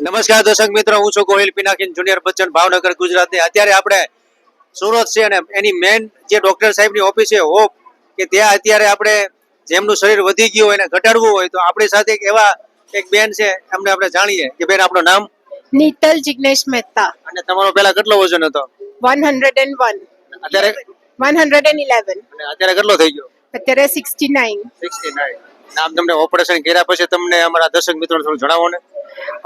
નમસ્કાર દર્શક મિત્રો, હું છું ગોહિલ પિનાકીન જુનિયર બચ્ચન, ભાવનગર, ગુજરાતની. અત્યારે આપણે સુરત છે અને એની મેન જે ડોક્ટર સાહેબની ઓફિસ છે હોપ, કે ત્યાં અત્યારે આપણે જેમનું શરીર વધી ગયું હોય એને ઘટાડવું હોય તો આપણી સાથે એક બેન છે, એમને આપણે જાણીએ કે બેન આપણું નામ. નીતલ જિગ્નેશ મહેતા. અને તમારો પહેલા કેટલો વજન હતો? 101. અત્યારે 111. અને અત્યારે કેટલો થઈ ગયો? અત્યારે 69. 69. આમ તમને ઓપરેશન કર્યા પછી તમને અમારા દર્શક મિત્રોને થોડું જણાવો ને.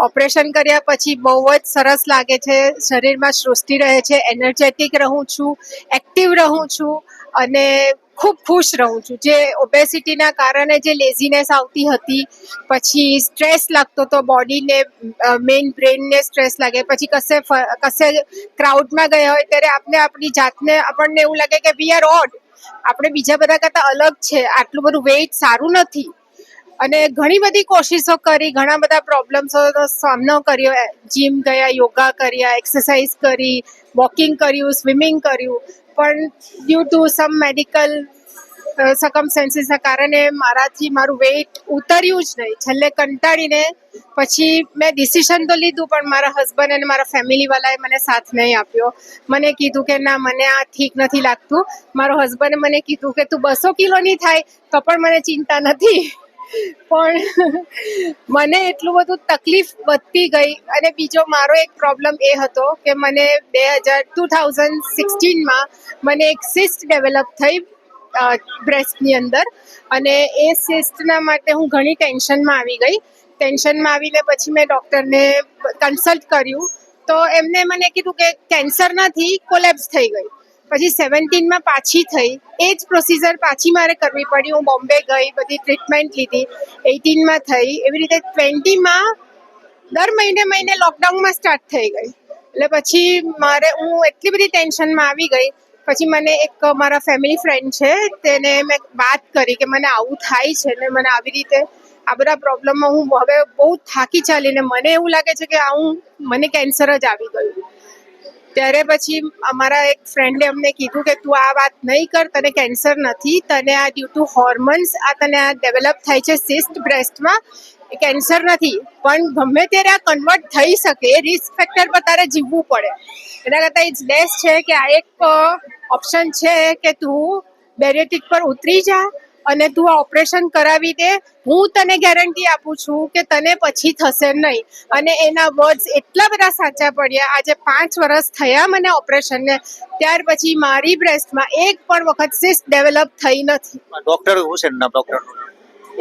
ઓપરેશન કર્યા પછી બહુ જ સરસ લાગે છે, શરીરમાં સ્ફૂર્તિ રહે છે, એનર્જેટિક રહું છું, એક્ટિવ રહું છું અને ખૂબ ખુશ રહું છું. જે ઓબેસિટીના કારણે જે લેઝીનેસ આવતી હતી, પછી સ્ટ્રેસ લાગતો તો બોડીને, મેઇન બ્રેનને સ્ટ્રેસ લાગે, પછી કશે ક્રાઉડમાં ગયા હોય ત્યારે આપણી જાતને આપણને એવું લાગે કે વી આર ઓડ, આપણે બીજા બધા કરતાં અલગ છે, આટલું બધું વેઇટ સારું નથી. અને ઘણી બધી કોશિશો કરી, ઘણા બધા પ્રોબ્લેમ્સનો સામનો કર્યો, જીમ ગયા, યોગા કર્યા, એક્સરસાઇઝ કરી, વોકિંગ કર્યું, સ્વિમિંગ કર્યું, પણ ડ્યુ ટુ સમ મેડિકલ સર્કમસ્ટેન્સીસના કારણે મારું વેઇટ ઉતર્યું જ નહીં. છેલ્લે કંટાળીને પછી મેં ડિસિઝન તો લીધું, પણ મારા હસબન્ડ અને મારા ફેમિલીવાળાએ મને સાથ નહીં આપ્યો. મને કીધું કે ના, મને આ ઠીક નથી લાગતું. મારો હસબન્ડે મને કીધું કે તું 200 કિલોની થાય તો પણ મને ચિંતા નથી. પણ મને એટલું બધું તકલીફ વધતી ગઈ. અને બીજો મારો એક પ્રોબ્લેમ એ હતો કે મને 2016માં મને એક સિસ્ટ ડેવલપ થઈ બ્રેસ્ટની અંદર, અને એ સિસ્ટના માટે હું ઘણી ટેન્શનમાં આવી ગઈ. ટેન્શનમાં આવીને પછી મેં ડૉક્ટરને કન્સલ્ટ કર્યું તો એમને મને કીધું કે કેન્સર નથી, કોલેપ્સ થઈ ગઈ. પછી 17માં પાછી થઈ, એ જ પ્રોસિજર પાછી મારે કરવી પડી. હું બોમ્બે ગઈ, બધી ટ્રીટમેન્ટ લીધી. 18માં થઈ, એવી રીતે 20માં દર મહિને લોકડાઉનમાં સ્ટાર્ટ થઈ ગઈ. એટલે પછી હું એટલી બધી ટેન્શનમાં આવી ગઈ. પછી મને એક મારા ફેમિલી ફ્રેન્ડ છે, તેને મેં વાત કરી કે મને આવું થાય છે ને મને આવી રીતે આ બધા પ્રોબ્લેમમાં હું હવે બહુ થાકી ચાલીને મને એવું લાગે છે કે મને કેન્સર જ આવી ગયું. ત્યારે પછી અમારા એક ફ્રેન્ડે અમને કીધું કે તું આ વાત નહીં કર, તને કેન્સર નથી, તને આ ડ્યુ ટુ હોર્મોન્સ તને આ ડેવલપ થાય છે સિસ્ટ બ્રેસ્ટમાં, એ કેન્સર નથી. પણ ગમે ત્યારે આ કન્વર્ટ થઈ શકે, એ રિસ્ક ફેક્ટર પર તારે જીવવું પડે. એના કરતાં ઇટ્સ બેસ્ટ છે કે આ એક ઓપ્શન છે કે તું બેરિયાટ્રિક પર ઉતરી જા અને તું આ ઓપરેશન કરાવી દે. હું તને ગેરંટી આપું છું કે તને પછી થશે નહીં. અને એના વર્ડ્સ એટલા બધા સાચા પડ્યા. આજે 5 વર્ષ થયા મને ઓપરેશનને, ત્યાર પછી મારી બ્રેસ્ટમાં એક પણ વખત સિસ્ટ ડેવલપ થઈ નથી. ડોક્ટર હું છે ના ડોક્ટરનું?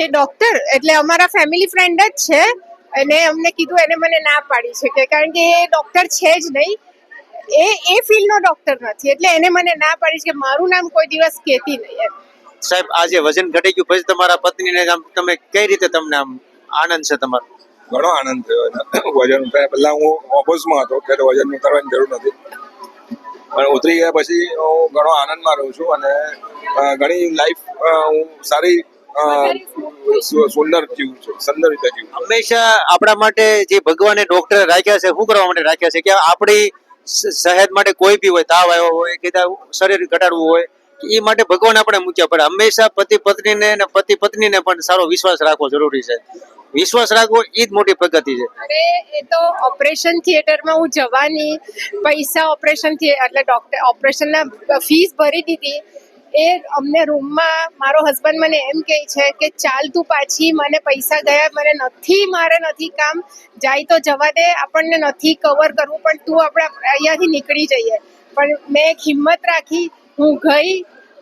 એ ડૉક્ટર એટલે અમારા ફેમિલી ફ્રેન્ડ જ છે, અને અમને કીધું, એને મને ના પાડી છે કે કારણ કે એ ડૉક્ટર છે જ નહીં, એ ફિલ્ડનો ડૉક્ટર નથી, એટલે એને મને ના પાડી છે કે મારું નામ કોઈ દિવસ કહેતી નહીં એમ. સાહેબ, આજે વજન ઘટી ગયું પછી તમારા પત્નીને તમે કઈ રીતે તમને આમ આનંદ છે તમારો? ઘણો આનંદ થયો એને વજન ઉતાર્યા. પહેલા હું ઓફિસમાં હતો ત્યારે વજન ઉતારવાની જરૂર નથી, પણ ઉતરી ગયા પછી હું ઘણો આનંદમાં રહું છું અને ઘણી લાઈફ હું સારી સુંદર જીવું છું, સુંદર રીતે જીવું છું. હંમેશા આપણા માટે જે ભગવાને ડોક્ટર રાખ્યા છે, શું કરવા માટે રાખ્યા છે? કે આપણી સેહત માટે કોઈ બી હોય, તાવ આવ્યો હોય કે શરીર ઘટાડવું હોય, એ માટે ભગવાન આપણે મૂક્યા. પણ હંમેશા પતિ પત્નીને અને પતિ પત્નીને પણ સારો વિશ્વાસ રાખવો જરૂરી છે. વિશ્વાસ રાખવો એ જ મોટી પ્રગતિ છે. અરે એ તો ઓપરેશન થિયેટરમાં હું જવાની, પૈસા એટલે ડોક્ટર ઓપરેશનના ફીસ ભરી દીધી. એ અમને રૂમમાં મારો હસબન્ડ મને એમ કહે છે કે ચાલ તું પાછી, મને પૈસા ગયા, મારે નથી કામ, જાય તો જવા દે, આપણને નથી કવર કરવું, પણ તું આપણે અહીંયાથી નીકળી જઈએ. પણ મેં એક હિંમત રાખી, હું ગઈ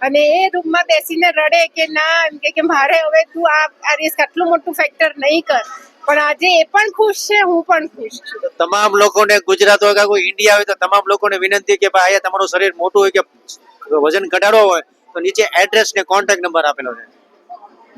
અને એ રૂમમાં બેસીને રડે કે ના, એમ કે મારે હવે તું આ રિસ્ક આટલું મોટું ફેક્ટર નહીં કર. પણ આજે એ પણ ખુશ છે, હું પણ ખુશ છું. તમામ લોકોને, ગુજરાત હોય કે કોઈ ઇન્ડિયા હોય, તો તમામ લોકોને વિનંતી કે ભાઈ અહીંયા તમારું શરીર મોટું હોય કે વજન ઘટાડવો હોય તો નીચે એડ્રેસ ને કોન્ટેક્ટ નંબર આપેલો છે.